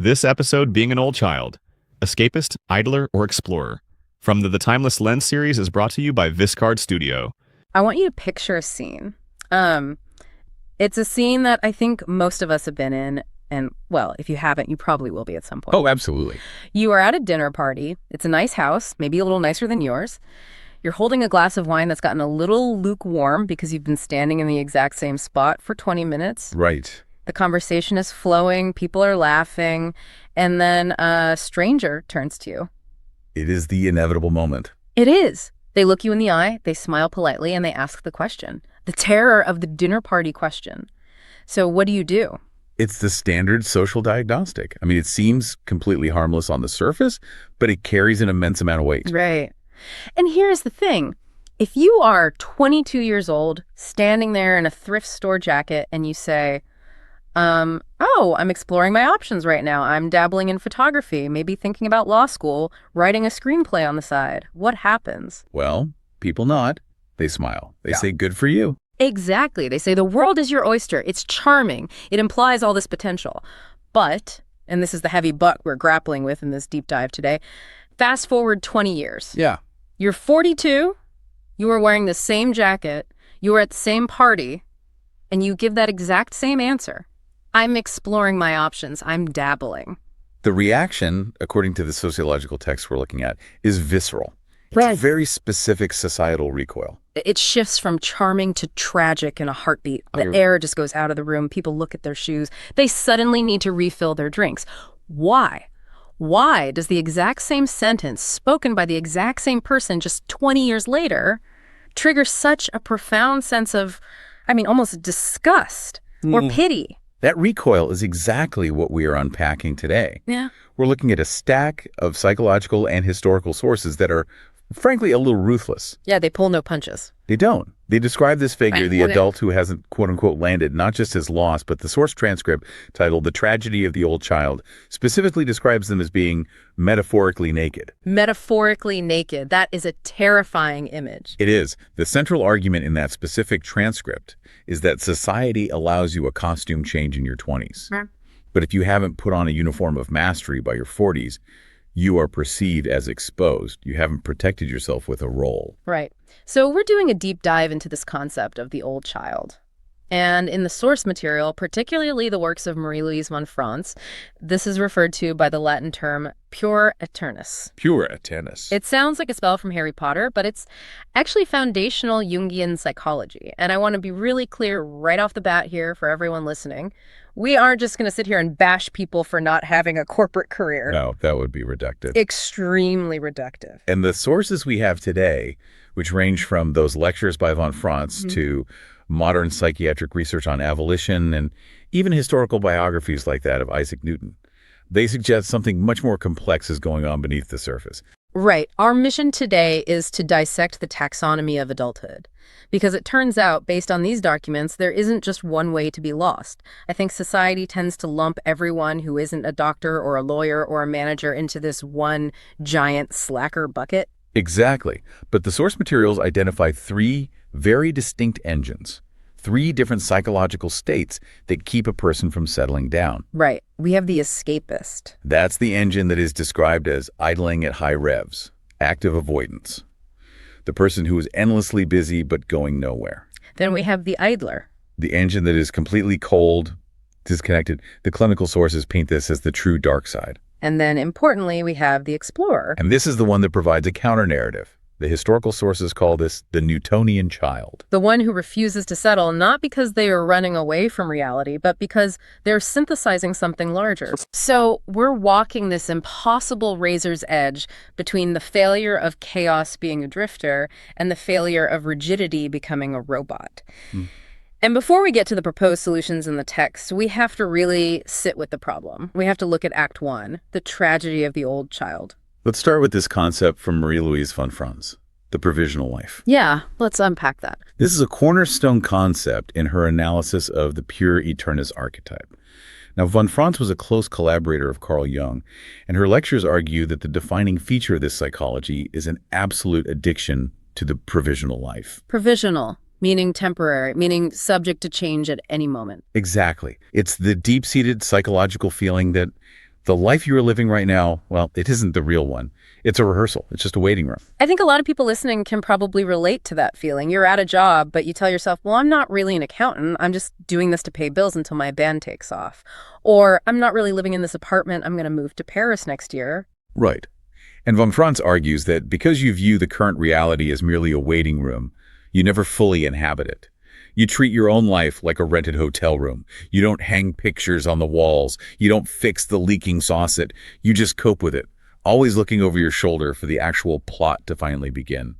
This episode being an old child, escapist, idler, or explorer, from the Timeless Lens series is brought to you by Viscard Studio. I want you to picture a scene. It's a scene that I think most of us have been in, and, well, if you haven't, you probably will be at some point. Oh, absolutely. You are at a dinner party. It's a nice house, maybe a little nicer than yours. You're holding a glass of wine that's gotten a little lukewarm because you've been standing in the exact same spot for 20 minutes. Right. The conversation is flowing, people are laughing, and then a stranger turns to you. It is the inevitable moment. It is. They look you in the eye, they smile politely, and they ask the question. The terror of the dinner party question. So what do? It's the standard social diagnostic. I mean, it seems completely harmless on the surface, but it carries an immense amount of weight. Right. And here's the thing. If you are 22 years old, standing there in a thrift store jacket, and you say, I'm exploring my options right now. I'm dabbling in photography, maybe thinking about law school, writing a screenplay on the side. What happens? Well, people nod. They smile. They say, good for you. Exactly. They say the world is your oyster. It's charming. It implies all this potential. But, and this is the heavy but we're grappling with in this deep dive today, fast forward 20 years. Yeah. You're 42. You are wearing the same jacket. You are at the same party. And you give that exact same answer. I'm exploring my options. I'm dabbling. The reaction, according to the sociological text we're looking at, is visceral. Right. It's a very specific societal recoil. It shifts from charming to tragic in a heartbeat. The air just goes out of the room. People look at their shoes. They suddenly need to refill their drinks. Why? Why does the exact same sentence spoken by the exact same person just 20 years later trigger such a profound sense of, almost disgust or pity? That recoil is exactly what we are unpacking today. Yeah. We're looking at a stack of psychological and historical sources that are, frankly, a little ruthless. Yeah, they pull no punches. They don't. They describe this figure, the adult who hasn't, quote-unquote, landed, not just as lost, but the source transcript titled The Tragedy of the Old Child specifically describes them as being metaphorically naked. Metaphorically naked. That is a terrifying image. It is. The central argument in that specific transcript is that society allows you a costume change in your 20s. Right. But if you haven't put on a uniform of mastery by your 40s, you are perceived as exposed. You haven't protected yourself with a role. Right. So we're doing a deep dive into this concept of the old child. And in the source material, particularly the works of Marie-Louise von Franz, this is referred to by the Latin term puer aeternus. Puer aeternus. It sounds like a spell from Harry Potter, but it's actually foundational Jungian psychology. And I want to be really clear right off the bat here for everyone listening. We aren't just going to sit here and bash people for not having a corporate career. No, that would be reductive. Extremely reductive. And the sources we have today, which range from those lectures by von Franz to modern psychiatric research on avolition and even historical biographies like that of Isaac Newton, they suggest something much more complex is going on beneath the surface. Right. Our mission today is to dissect the taxonomy of adulthood. Because it turns out, based on these documents, there isn't just one way to be lost. I think society tends to lump everyone who isn't a doctor or a lawyer or a manager into this one giant slacker bucket. Exactly. But the source materials identify three very distinct engines, three different psychological states that keep a person from settling down. Right. We have the escapist. That's the engine that is described as idling at high revs, active avoidance. The person who is endlessly busy but going nowhere. Then we have the idler. The engine that is completely cold, disconnected. The clinical sources paint this as the true dark side. And then, importantly, we have the explorer. And this is the one that provides a counter-narrative. The historical sources call this the Newtonian child. The one who refuses to settle, not because they are running away from reality, but because they're synthesizing something larger. So we're walking this impossible razor's edge between the failure of chaos being a drifter and the failure of rigidity becoming a robot. And before we get to the proposed solutions in the text, we have to really sit with the problem. We have to look at Act 1, the tragedy of the old child. Let's start with this concept from Marie-Louise von Franz, the provisional life. Yeah, let's unpack that. This is a cornerstone concept in her analysis of the puer aeternus archetype. Now, von Franz was a close collaborator of Carl Jung, and her lectures argue that the defining feature of this psychology is an absolute addiction to the provisional life. Provisional. Meaning temporary, meaning subject to change at any moment. Exactly. It's the deep-seated psychological feeling that The life you are living right now, well, it isn't the real one. It's a rehearsal. It's just a waiting room. I think a lot of people listening can probably relate to that feeling. You're at a job, but you tell yourself, well, I'm not really an accountant. I'm just doing this to pay bills until my band takes off. Or I'm not really living in this apartment. I'm going to move to Paris next year. Right. And von Franz argues that because you view the current reality as merely a waiting room, you never fully inhabit it. You treat your own life like a rented hotel room. You don't hang pictures on the walls. You don't fix the leaking faucet. You just cope with it, always looking over your shoulder for the actual plot to finally begin.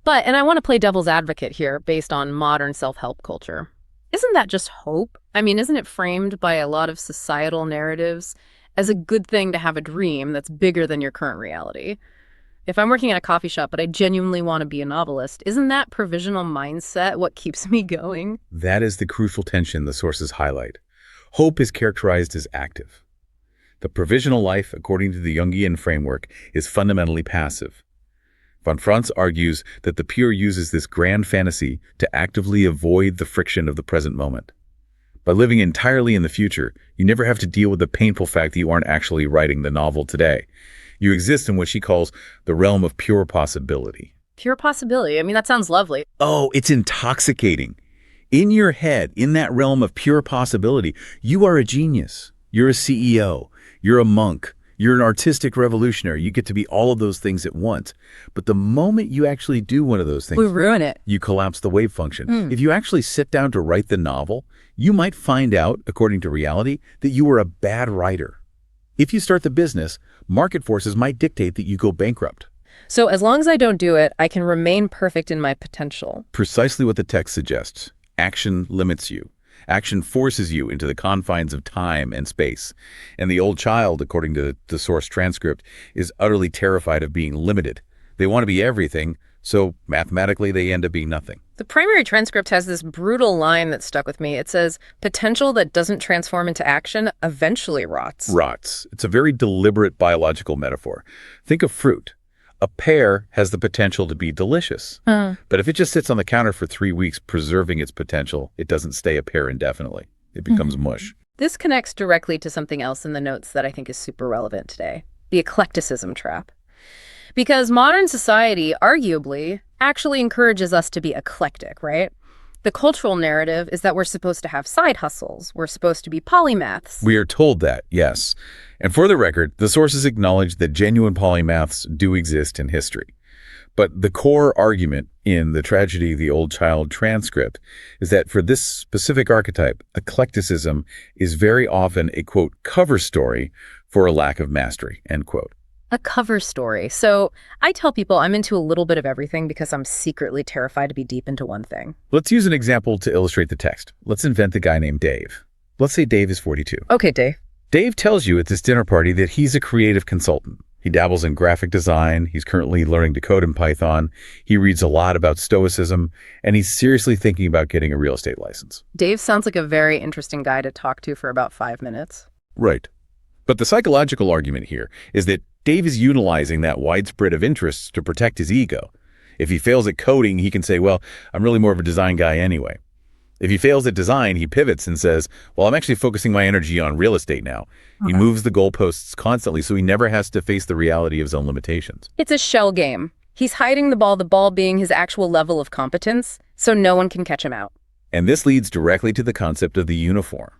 But, and I want to play devil's advocate here based on modern self-help culture. Isn't that just hope? I mean, isn't it framed by a lot of societal narratives as a good thing to have a dream that's bigger than your current reality? If I'm working at a coffee shop, but I genuinely want to be a novelist, isn't that provisional mindset what keeps me going? That is the crucial tension the sources highlight. Hope is characterized as active. The provisional life, according to the Jungian framework, is fundamentally passive. Von Franz argues that the puer uses this grand fantasy to actively avoid the friction of the present moment. By living entirely in the future, you never have to deal with the painful fact that you aren't actually writing the novel today. You exist in what she calls the realm of pure possibility. Pure possibility. I mean, that sounds lovely. Oh, it's intoxicating. In your head, in that realm of pure possibility, you are a genius. You're a CEO. You're a monk. You're an artistic revolutionary. You get to be all of those things at once. But the moment you actually do one of those things, we ruin it. You collapse the wave function. If you actually sit down to write the novel, you might find out, according to reality, that you were a bad writer. If you start the business, market forces might dictate that you go bankrupt. So as long as I don't do it, I can remain perfect in my potential. Precisely what the text suggests. Action limits you. Action forces you into the confines of time and space. And the old child, according to the source transcript, is utterly terrified of being limited. They want to be everything, so mathematically they end up being nothing. The primary transcript has this brutal line that stuck with me. It says, potential that doesn't transform into action eventually rots. Rots. It's a very deliberate biological metaphor. Think of fruit. A pear has the potential to be delicious. But if it just sits on the counter for 3 weeks preserving its potential, it doesn't stay a pear indefinitely. It becomes mush. This connects directly to something else in the notes that I think is super relevant today, the eclecticism trap. Because modern society, arguably, actually encourages us to be eclectic, right? The cultural narrative is that we're supposed to have side hustles. We're supposed to be polymaths. We are told that, yes. And for the record, the sources acknowledge that genuine polymaths do exist in history. But the core argument in the Tragedy of the Old Child transcript is that for this specific archetype, eclecticism is very often a, quote, cover story for a lack of mastery, end quote. A cover story. So I tell people I'm into a little bit of everything because I'm secretly terrified to be deep into one thing. Let's use an example to illustrate the text. Let's invent a guy named Dave. Let's say Dave is 42. Okay, Dave. Dave tells you at this dinner party that he's a creative consultant. He dabbles in graphic design. He's currently learning to code in Python. He reads a lot about stoicism, and he's seriously thinking about getting a real estate license. Dave sounds like a very interesting guy to talk to for about 5 minutes. Right. But the psychological argument here is that Dave is utilizing that widespread of interests to protect his ego. If he fails at coding, he can say, well, I'm really more of a design guy anyway. If he fails at design, he pivots and says, well, I'm actually focusing my energy on real estate now. He moves the goalposts constantly, so he never has to face the reality of his own limitations. It's a shell game. He's hiding the ball being his actual level of competence, so no one can catch him out. And this leads directly to the concept of the uniform.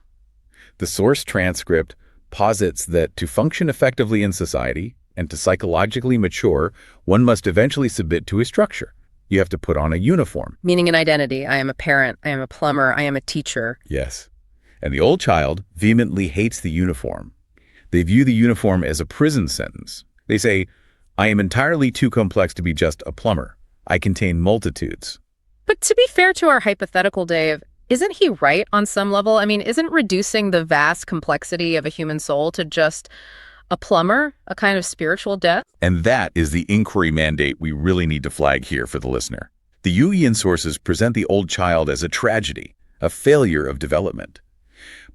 The source transcript posits that to function effectively in society and to psychologically mature, one must eventually submit to a structure. You have to put on a uniform. Meaning an identity. I am a parent. I am a plumber. I am a teacher. Yes. And the old child vehemently hates the uniform. They view the uniform as a prison sentence. They say, I am entirely too complex to be just a plumber. I contain multitudes. But to be fair to our hypothetical Dave, isn't he right on some level? I mean, isn't reducing the vast complexity of a human soul to just a plumber a kind of spiritual death? And that is the inquiry mandate we really need to flag here for the listener. The Jungian sources present the old child as a tragedy, a failure of development.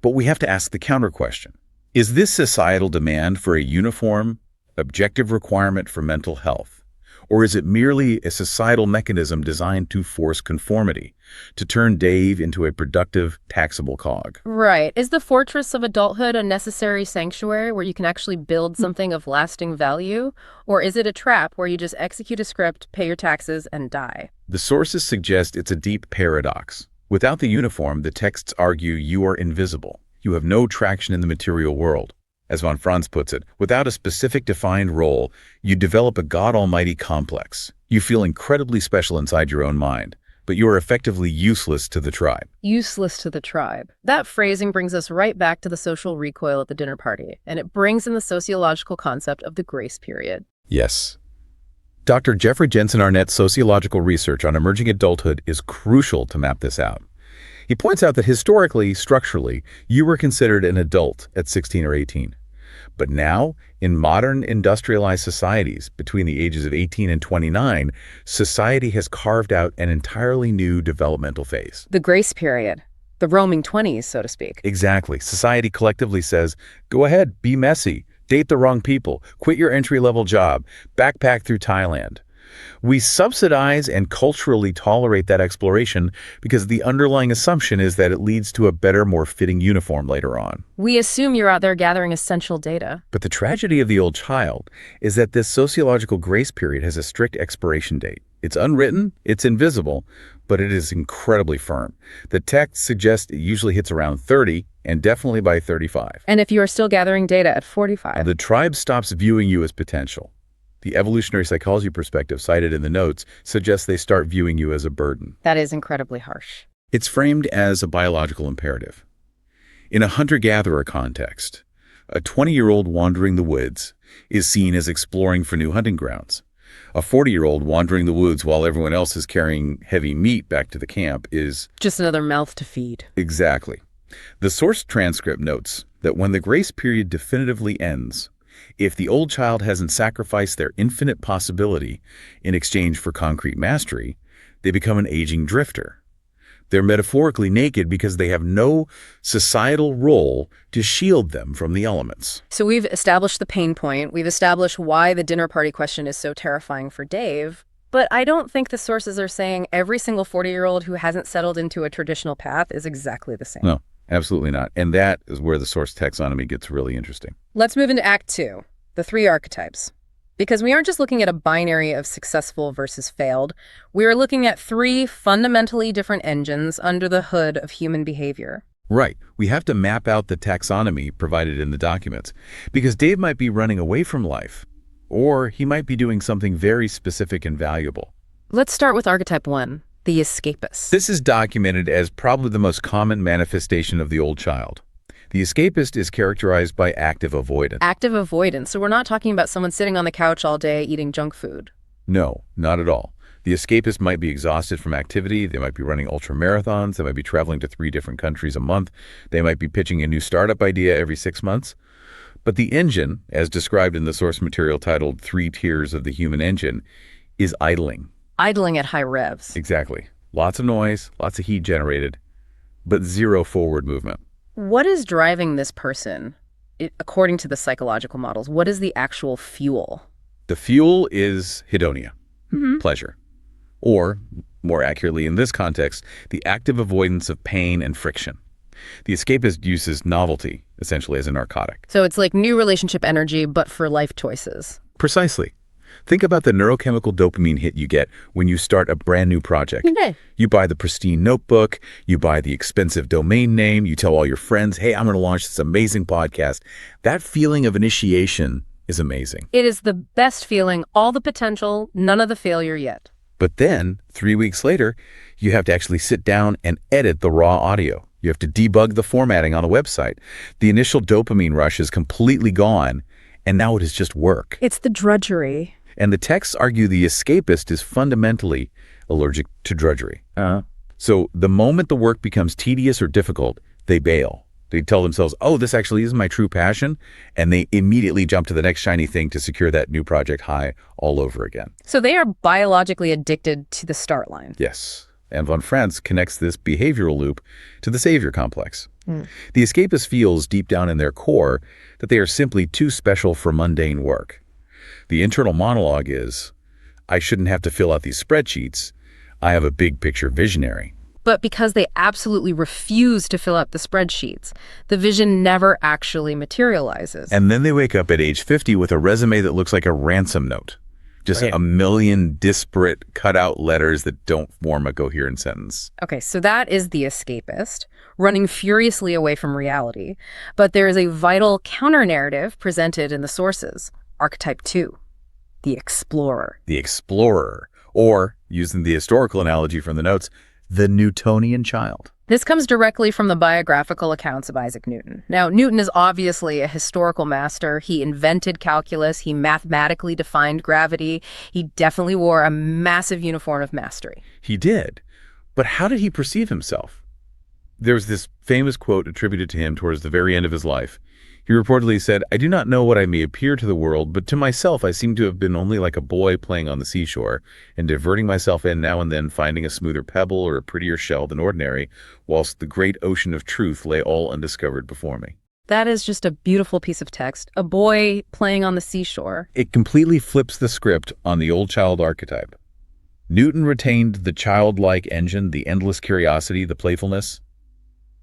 But we have to ask the counter question. Is this societal demand for a uniform, objective requirement for mental health? Or is it merely a societal mechanism designed to force conformity, to turn Dave into a productive, taxable cog. Right. Is the fortress of adulthood a necessary sanctuary where you can actually build something of lasting value? Or is it a trap where you just execute a script, pay your taxes, and die? The sources suggest it's a deep paradox. Without the uniform, the texts argue you are invisible. You have no traction in the material world. As von Franz puts it, without a specific defined role, you develop a God Almighty complex. You feel incredibly special inside your own mind, but you are effectively useless to the tribe. Useless to the tribe. That phrasing brings us right back to the social recoil at the dinner party, and it brings in the sociological concept of the grace period. Yes. Dr. Jeffrey Jensen Arnett's sociological research on emerging adulthood is crucial to map this out. He points out that historically, structurally, you were considered an adult at 16 or 18. But now, in modern industrialized societies, between the ages of 18 and 29, society has carved out an entirely new developmental phase. The grace period. The roaming 20s, so to speak. Exactly. Society collectively says, go ahead, be messy, date the wrong people, quit your entry-level job, backpack through Thailand. We subsidize and culturally tolerate that exploration because the underlying assumption is that it leads to a better, more fitting uniform later on. We assume you're out there gathering essential data. But the tragedy of the old child is that this sociological grace period has a strict expiration date. It's unwritten, it's invisible, but it is incredibly firm. The text suggests it usually hits around 30 and definitely by 35. And if you are still gathering data at 45. The tribe stops viewing you as potential. The evolutionary psychology perspective cited in the notes suggests they start viewing you as a burden. That is incredibly harsh. It's framed as a biological imperative. In a hunter-gatherer context, a 20-year-old wandering the woods is seen as exploring for new hunting grounds. A 40-year-old wandering the woods while everyone else is carrying heavy meat back to the camp is just another mouth to feed. Exactly. The source transcript notes that when the grace period definitively ends, if the old child hasn't sacrificed their infinite possibility in exchange for concrete mastery, they become an aging drifter. They're metaphorically naked because they have no societal role to shield them from the elements. So we've established the pain point. We've established why the dinner party question is so terrifying for Dave. But I don't think the sources are saying every single 40-year-old who hasn't settled into a traditional path is exactly the same. No, absolutely not. And that is where the source taxonomy gets really interesting. Let's move into Act 2, the 3 archetypes. Because we aren't just looking at a binary of successful versus failed. We are looking at 3 fundamentally different engines under the hood of human behavior. Right. We have to map out the taxonomy provided in the documents, because Dave might be running away from life, or he might be doing something very specific and valuable. Let's start with archetype 1, the escapist. This is documented as probably the most common manifestation of the old child. The escapist is characterized by active avoidance. Active avoidance. So we're not talking about someone sitting on the couch all day eating junk food. No, not at all. The escapist might be exhausted from activity. They might be running ultramarathons. They might be traveling to 3 different countries a month. They might be pitching a new startup idea every 6 months. But the engine, as described in the source material titled 3 Tiers of the Human Engine, is idling. Idling at high revs. Exactly. Lots of noise, lots of heat generated, but zero forward movement. What is driving this person, according to the psychological models? What is the actual fuel? The fuel is hedonia, pleasure. Or, more accurately in this context, the active avoidance of pain and friction. The escapist uses novelty, essentially, as a narcotic. So it's like new relationship energy, but for life choices. Precisely. Think about the neurochemical dopamine hit you get when you start a brand new project. Okay. You buy the pristine notebook, you buy the expensive domain name, you tell all your friends, hey, I'm going to launch this amazing podcast. That feeling of initiation is amazing. It is the best feeling, all the potential, none of the failure yet. But then, 3 weeks later, you have to actually sit down and edit the raw audio. You have to debug the formatting on the website. The initial dopamine rush is completely gone, and now it is just work. It's the drudgery. And the texts argue the escapist is fundamentally allergic to drudgery. So the moment the work becomes tedious or difficult, they bail. They tell themselves, oh, this actually is my true passion, and they immediately jump to the next shiny thing to secure that new project high all over again. So they are biologically addicted to the start line. Yes. And von Franz connects this behavioral loop to the savior complex. The escapist feels deep down in their core that they are simply too special for mundane work. The internal monologue is, I shouldn't have to fill out these spreadsheets. I have a big picture visionary. but because they absolutely refuse to fill out the spreadsheets. The vision never actually materializes. And then they wake up at age 50 with a resume that looks like a ransom note. Just a million disparate cut-out letters that don't form a coherent sentence. Okay, so that is the escapist, running furiously away from reality. But there is a vital counter-narrative presented in the sources. Archetype 2, the explorer. The explorer, or, using the historical analogy from the notes, the Newtonian child. This comes directly from the biographical accounts of Isaac Newton. Now, Newton is obviously a historical master. He invented calculus. He mathematically defined gravity. He definitely wore a massive uniform of mastery. He did. But how did he perceive himself? There's this famous quote attributed to him towards the very end of his life. He reportedly said, "I do not know what I may appear to the world, but to myself I seem to have been only like a boy playing on the seashore and diverting myself in now and then, finding a smoother pebble or a prettier shell than ordinary, whilst the great ocean of truth lay all undiscovered before me." That is just a beautiful piece of text. A boy playing on the seashore. It completely flips the script on the old child archetype. Newton retained the childlike engine, the endless curiosity, the playfulness,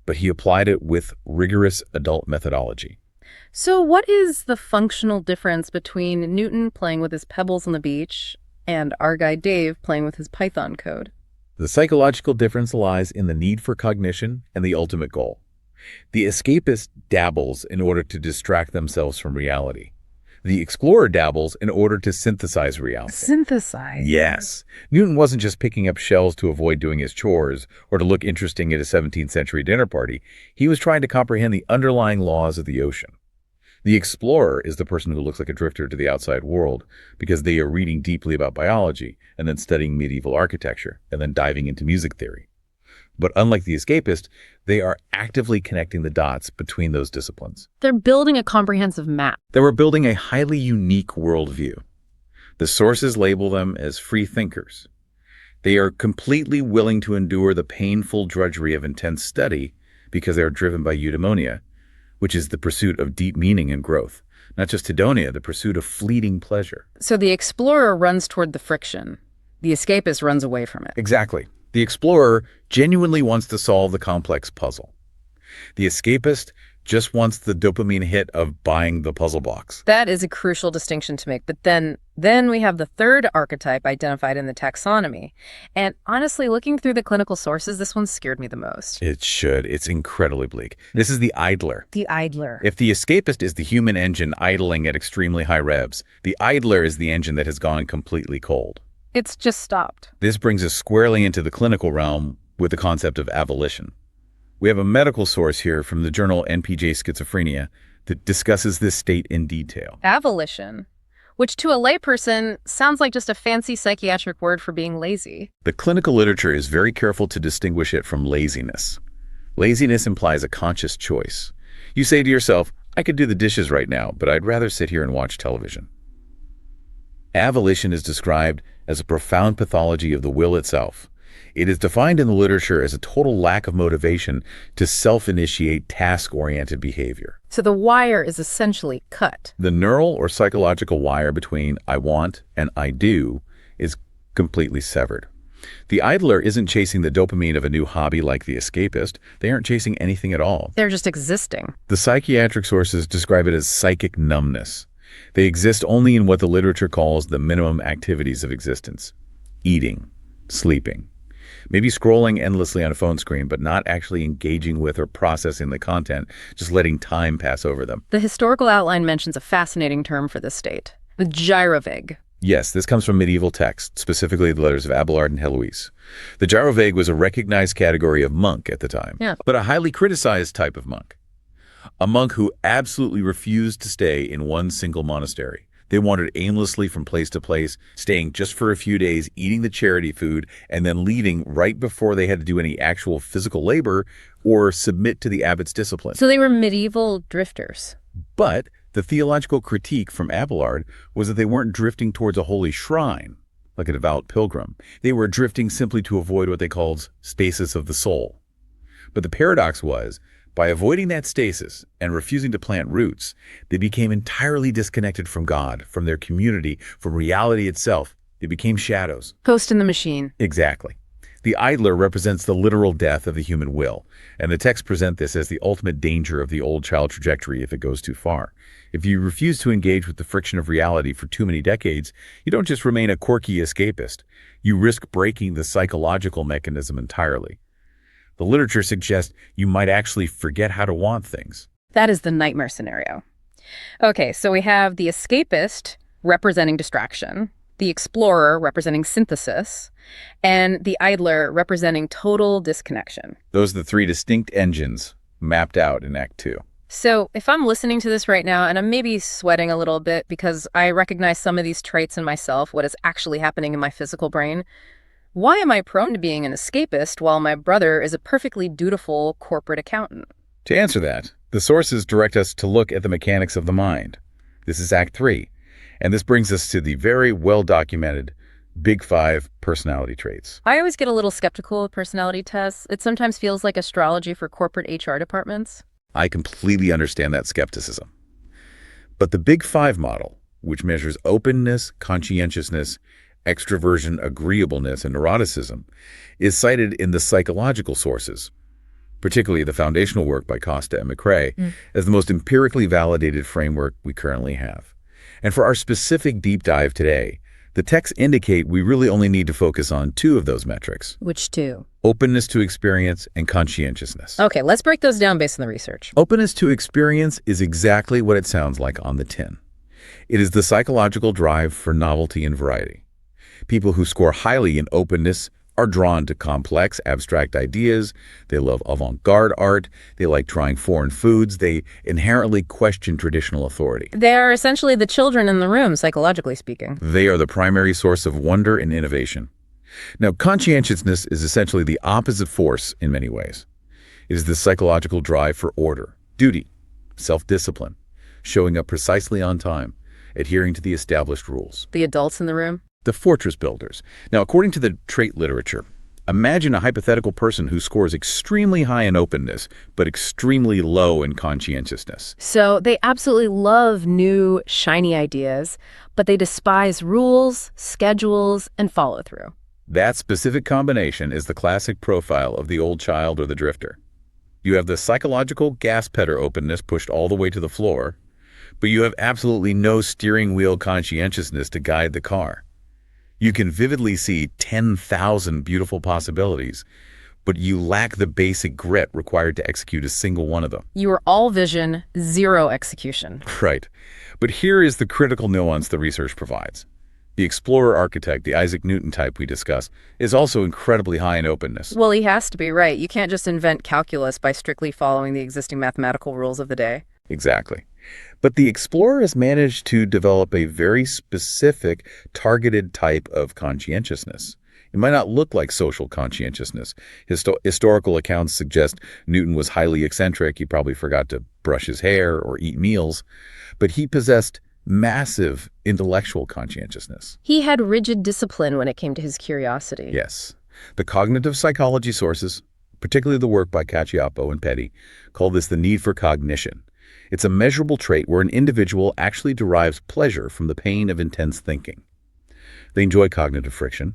but he applied it with rigorous adult methodology. So what is the functional difference between Newton playing with his pebbles on the beach and our guy Dave playing with his Python code? The psychological difference lies in the need for cognition and the ultimate goal. The escapist dabbles in order to distract themselves from reality. The explorer dabbles in order to synthesize reality. Synthesize? Yes. Newton wasn't just picking up shells to avoid doing his chores or to look interesting at a 17th century dinner party. He was trying to comprehend the underlying laws of the ocean. The explorer is the person who looks like a drifter to the outside world because they are reading deeply about biology and then studying medieval architecture and then diving into music theory. But unlike the escapist, they are actively connecting the dots between those disciplines. They're building a comprehensive map. They were building a highly unique worldview. The sources label them as free thinkers. They are completely willing to endure the painful drudgery of intense study because they are driven by eudaimonia, which is the pursuit of deep meaning and growth. Not just hedonia, the pursuit of fleeting pleasure. So the explorer runs toward the friction. The escapist runs away from it. Exactly. The explorer genuinely wants to solve the complex puzzle. The escapist just wants the dopamine hit of buying the puzzle box. That is a crucial distinction to make. But then we have the third archetype identified in the taxonomy. And honestly, looking through the clinical sources, this one scared me the most. It should. It's incredibly bleak. This is the idler. The idler. If the escapist is the human engine idling at extremely high revs, the idler is the engine that has gone completely cold. It's just stopped. This brings us squarely into the clinical realm with the concept of avolition. We have a medical source here from the journal NPJ Schizophrenia that discusses this state in detail. Avolition, which to a layperson sounds like just a fancy psychiatric word for being lazy. The clinical literature is very careful to distinguish it from laziness. Laziness implies a conscious choice. You say to yourself, I could do the dishes right now, but I'd rather sit here and watch television. Avolition is described as a profound pathology of the will itself. It is defined in the literature as a total lack of motivation to self-initiate task-oriented behavior. So the wire is essentially cut. The neural or psychological wire between I want and I do is completely severed. The idler isn't chasing the dopamine of a new hobby like the escapist. They aren't chasing anything at all. They're just existing. The psychiatric sources describe it as psychic numbness. They exist only in what the literature calls the minimum activities of existence. Eating, sleeping, maybe scrolling endlessly on a phone screen, but not actually engaging with or processing the content, just letting time pass over them. The historical outline mentions a fascinating term for this state, the gyrovague. Yes, this comes from medieval texts, specifically the letters of Abelard and Marie-Louise. The gyrovague was a recognized category of monk at the time, but a highly criticized type of monk. A monk who absolutely refused to stay in one single monastery. They wandered aimlessly from place to place, staying just for a few days, eating the charity food, and then leaving right before they had to do any actual physical labor or submit to the abbot's discipline. So they were medieval drifters. But the theological critique from Abelard was that they weren't drifting towards a holy shrine, like a devout pilgrim. They were drifting simply to avoid what they called stasis of the soul. But the paradox was, by avoiding that stasis and refusing to plant roots, they became entirely disconnected from God, from their community, from reality itself. They became shadows. Ghost in the machine. Exactly. The idler represents the literal death of the human will, and the texts present this as the ultimate danger of the old child trajectory if it goes too far. If you refuse to engage with the friction of reality for too many decades, you don't just remain a quirky escapist. You risk breaking the psychological mechanism entirely. The literature suggests you might actually forget how to want things. That is the nightmare scenario. Okay, so we have the escapist representing distraction, the explorer representing synthesis, and the idler representing total disconnection. Those are the three distinct engines mapped out in Act 2. So if I'm listening to this right now and I'm maybe sweating a little bit because I recognize some of these traits in myself, what is actually happening in my physical brain, why am I prone to being an escapist while my brother is a perfectly dutiful corporate accountant? To answer that, the sources direct us to look at the mechanics of the mind. This is Act 3, and this brings us to the very well-documented Big Five personality traits. I always get a little skeptical of personality tests. It sometimes feels like astrology for corporate HR departments. I completely understand that skepticism. But the Big Five model, which measures openness, conscientiousness, extroversion, agreeableness, and neuroticism, is cited in the psychological sources, particularly the foundational work by Costa and McRae, as the most empirically validated framework we currently have. And for our specific deep dive today, the texts indicate we really only need to focus on two of those metrics. Which two? Openness to experience and conscientiousness. Okay, let's break those down based on the research. Openness to experience is exactly what it sounds like on the tin. It is the psychological drive for novelty and variety. People who score highly in openness are drawn to complex, abstract ideas. They love avant-garde art. They like trying foreign foods. They inherently question traditional authority. They are essentially the children in the room, psychologically speaking. They are the primary source of wonder and innovation. Now, conscientiousness is essentially the opposite force in many ways. It is the psychological drive for order, duty, self-discipline, showing up precisely on time, adhering to the established rules. The adults in the room? The fortress builders. Now, according to the trait literature, imagine a hypothetical person who scores extremely high in openness, but extremely low in conscientiousness. So they absolutely love new, shiny ideas, but they despise rules, schedules, and follow-through. That specific combination is the classic profile of the old child or the drifter. You have the psychological gas pedal openness pushed all the way to the floor, but you have absolutely no steering wheel conscientiousness to guide the car. You can vividly see 10,000 beautiful possibilities, but you lack the basic grit required to execute a single one of them. You are all vision, zero execution. Right. But here is the critical nuance the research provides. The explorer architect, the Isaac Newton type we discussed, is also incredibly high in openness. Well, he has to be, right. You can't just invent calculus by strictly following the existing mathematical rules of the day. Exactly. But the explorer has managed to develop a very specific, targeted type of conscientiousness. It might not look like social conscientiousness. Historical accounts suggest Newton was highly eccentric. He probably forgot to brush his hair or eat meals. But he possessed massive intellectual conscientiousness. He had rigid discipline when it came to his curiosity. Yes. The cognitive psychology sources, particularly the work by Cacioppo and Petty, call this the need for cognition. It's a measurable trait where an individual actually derives pleasure from the pain of intense thinking. They enjoy cognitive friction.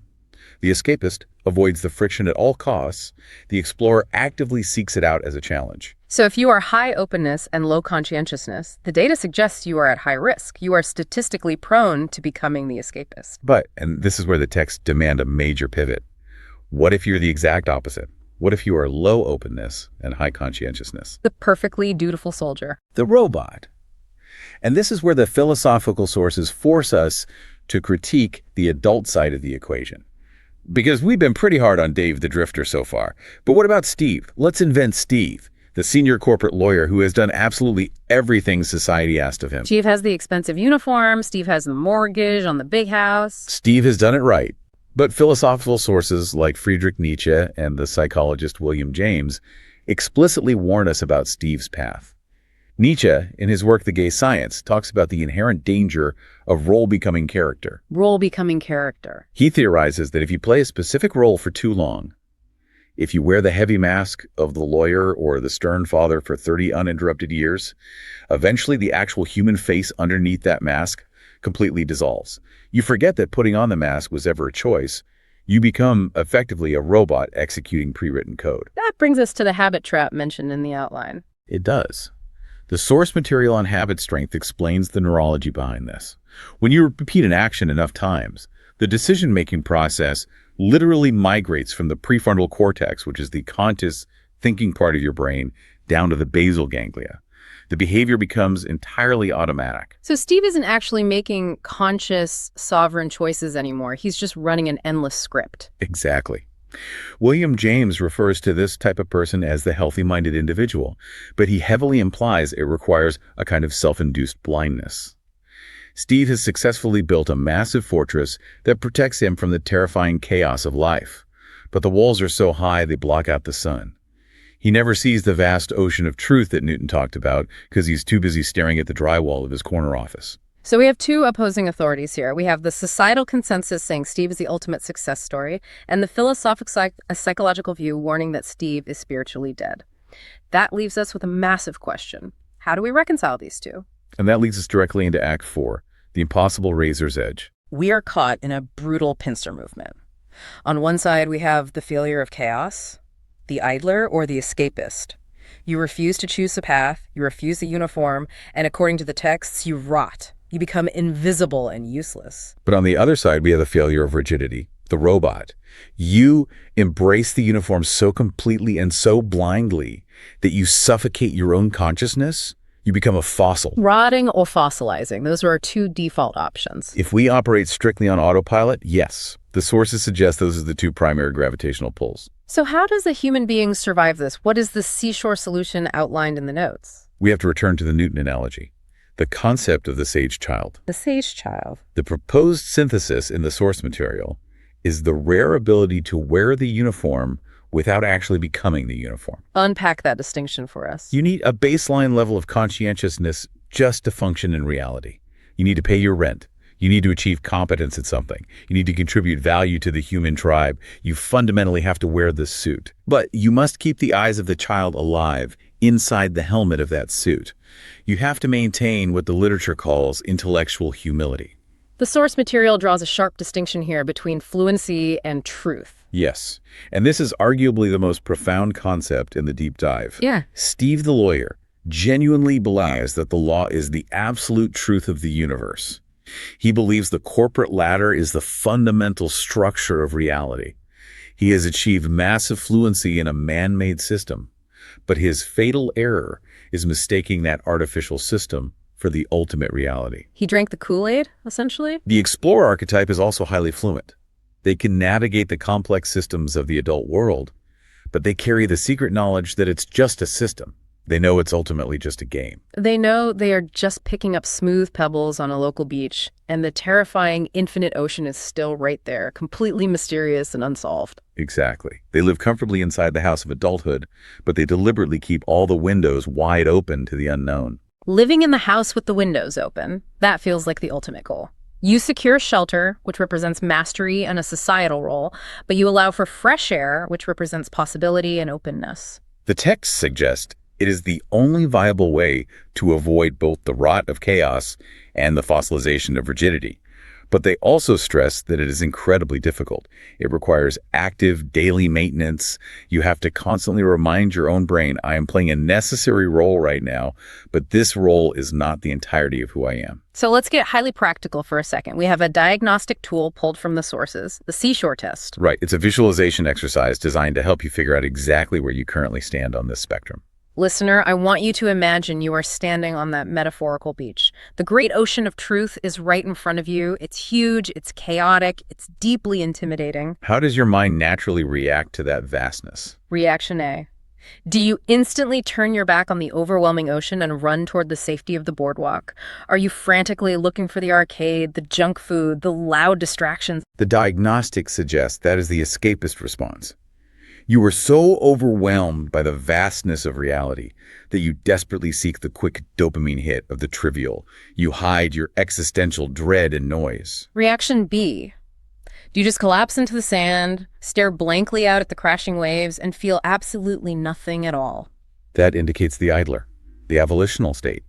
The escapist avoids the friction at all costs. The explorer actively seeks it out as a challenge. So if you are high openness and low conscientiousness, the data suggests you are at high risk. You are statistically prone to becoming the escapist. But, and this is where the texts demand a major pivot, what if you're the exact opposite? What if you are low openness and high conscientiousness? The perfectly dutiful soldier. The robot. And this is where the philosophical sources force us to critique the adult side of the equation. Because we've been pretty hard on Dave the Drifter so far. But what about Steve? Let's invent Steve, the senior corporate lawyer who has done absolutely everything society asked of him. Steve has the expensive uniform. Steve has the mortgage on the big house. Steve has done it right. But philosophical sources like Friedrich Nietzsche and the psychologist William James explicitly warn us about Steve's path. Nietzsche, in his work The Gay Science, talks about the inherent danger of role becoming character. Role becoming character. He theorizes that if you play a specific role for too long, if you wear the heavy mask of the lawyer or the stern father for 30 uninterrupted years, eventually the actual human face underneath that mask completely dissolves. You forget that putting on the mask was ever a choice. You become effectively a robot executing pre-written code. That brings us to the habit trap mentioned in the outline. It does. The source material on habit strength explains the neurology behind this. When you repeat an action enough times, the decision-making process literally migrates from the prefrontal cortex, which is the conscious thinking part of your brain, down to the basal ganglia. The behavior becomes entirely automatic. So Steve isn't actually making conscious, sovereign choices anymore. He's just running an endless script. Exactly. William James refers to this type of person as the healthy-minded individual, but he heavily implies it requires a kind of self-induced blindness. Steve has successfully built a massive fortress that protects him from the terrifying chaos of life, but the walls are so high they block out the sun. He never sees the vast ocean of truth that Newton talked about because he's too busy staring at the drywall of his corner office. So we have two opposing authorities here. We have the societal consensus saying Steve is the ultimate success story, and the philosophic psychological view warning that Steve is spiritually dead. That leaves us with a massive question. How do we reconcile these two? And that leads us directly into Act 4, the impossible razor's edge. We are caught in a brutal pincer movement. On one side, we have the failure of chaos, the idler or the escapist. You refuse to choose a path, you refuse the uniform, and according to the texts, you rot. You become invisible and useless. But on the other side, we have the failure of rigidity, the robot. You embrace the uniform so completely and so blindly that you suffocate your own consciousness. You become a fossil. Rotting or fossilizing, those are our two default options. If we operate strictly on autopilot, yes. The sources suggest those are the two primary gravitational pulls. So how does a human being survive this? What is the seashore solution outlined in the notes? We have to return to the Newton analogy, the concept of the sage child. The sage child. The proposed synthesis in the source material is the rare ability to wear the uniform without actually becoming the uniform. Unpack that distinction for us. You need a baseline level of conscientiousness just to function in reality. You need to pay your rent. You need to achieve competence at something. You need to contribute value to the human tribe. You fundamentally have to wear this suit. But you must keep the eyes of the child alive inside the helmet of that suit. You have to maintain what the literature calls intellectual humility. The source material draws a sharp distinction here between fluency and truth. Yes, and this is arguably the most profound concept in the deep dive. Yeah. Steve the lawyer genuinely believes that the law is the absolute truth of the universe. He believes the corporate ladder is the fundamental structure of reality. He has achieved massive fluency in a man-made system, but his fatal error is mistaking that artificial system for the ultimate reality. He drank the Kool-Aid, essentially? The explorer archetype is also highly fluent. They can navigate the complex systems of the adult world, but they carry the secret knowledge that it's just a system. They know it's ultimately just a game. They know they are just picking up smooth pebbles on a local beach, and the terrifying infinite ocean is still right there, completely mysterious and unsolved. Exactly. They live comfortably inside the house of adulthood, but they deliberately keep all the windows wide open to the unknown. Living in the house with the windows open, that feels like the ultimate goal. You secure shelter, which represents mastery and a societal role, but you allow for fresh air, which represents possibility and openness. The texts suggest it is the only viable way to avoid both the rot of chaos and the fossilization of rigidity. But they also stress that it is incredibly difficult. It requires active daily maintenance. You have to constantly remind your own brain, I am playing a necessary role right now, but this role is not the entirety of who I am. So let's get highly practical for a second. We have a diagnostic tool pulled from the sources, the Seashore Test. Right. It's a visualization exercise designed to help you figure out exactly where you currently stand on this spectrum. Listener, I want you to imagine you are standing on that metaphorical beach. The great ocean of truth is right in front of you. It's huge, it's chaotic, it's deeply intimidating. How does your mind naturally react to that vastness? Reaction A. Do you instantly turn your back on the overwhelming ocean and run toward the safety of the boardwalk? Are you frantically looking for the arcade, the junk food, the loud distractions? The diagnostic suggests that is the escapist response. You are so overwhelmed by the vastness of reality that you desperately seek the quick dopamine hit of the trivial. You hide your existential dread and noise. Reaction B. Do you just collapse into the sand, stare blankly out at the crashing waves, and feel absolutely nothing at all? That indicates the idler, the avolitional state.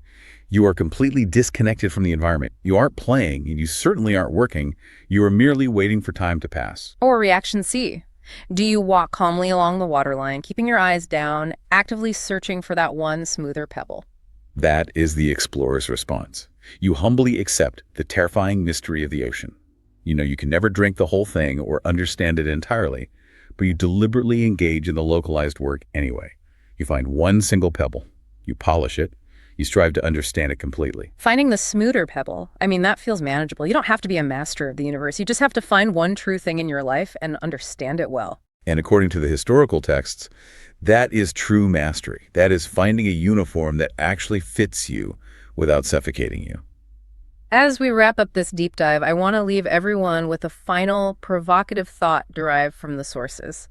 You are completely disconnected from the environment. You aren't playing, and you certainly aren't working. You are merely waiting for time to pass. Or reaction C. Do you walk calmly along the waterline, keeping your eyes down, actively searching for that one smoother pebble? That is the explorer's response. You humbly accept the terrifying mystery of the ocean. You know you can never drink the whole thing or understand it entirely, but you deliberately engage in the localized work anyway. You find one single pebble. You polish it. You strive to understand it completely. Finding the smoother pebble, I mean, that feels manageable. You don't have to be a master of the universe. You just have to find one true thing in your life and understand it well. And according to the historical texts, that is true mastery. That is finding a uniform that actually fits you without suffocating you. As we wrap up this deep dive, I want to leave everyone with a final provocative thought derived from the sources.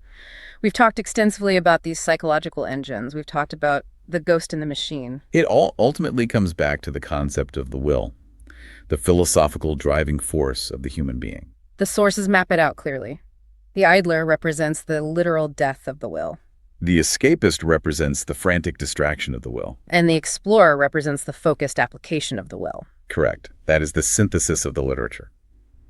We've talked extensively about these psychological engines. We've talked about the ghost in the machine. It all ultimately comes back to the concept of the will, the philosophical driving force of the human being. The sources map it out clearly. The idler represents the literal death of the will. The escapist represents the frantic distraction of the will. And the explorer represents the focused application of the will. Correct. That is the synthesis of the literature.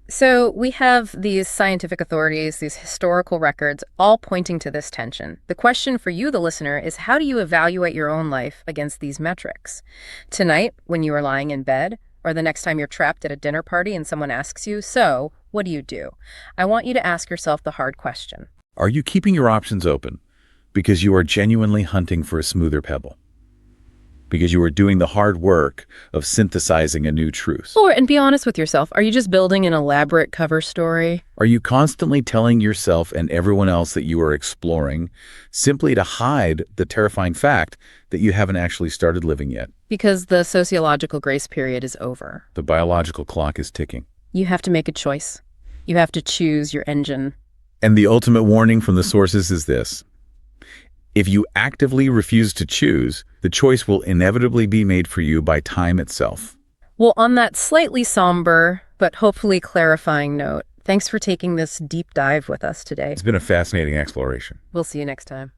So we have these scientific authorities, these historical records, all pointing to this tension. The question for you, the listener, is how do you evaluate your own life against these metrics? Tonight, when you are lying in bed, or the next time you're trapped at a dinner party and someone asks you, so, what do you do? I want you to ask yourself the hard question. Are you keeping your options open because you are genuinely hunting for a smoother pebble? Because you are doing the hard work of synthesizing a new truth? And be honest with yourself. Are you just building an elaborate cover story? Are you constantly telling yourself and everyone else that you are exploring simply to hide the terrifying fact that you haven't actually started living yet? Because the sociological grace period is over. The biological clock is ticking. You have to make a choice. You have to choose your engine. And the ultimate warning from the sources is this. If you actively refuse to choose, the choice will inevitably be made for you by time itself. Well, on that slightly somber, but hopefully clarifying note, thanks for taking this deep dive with us today. It's been a fascinating exploration. We'll see you next time.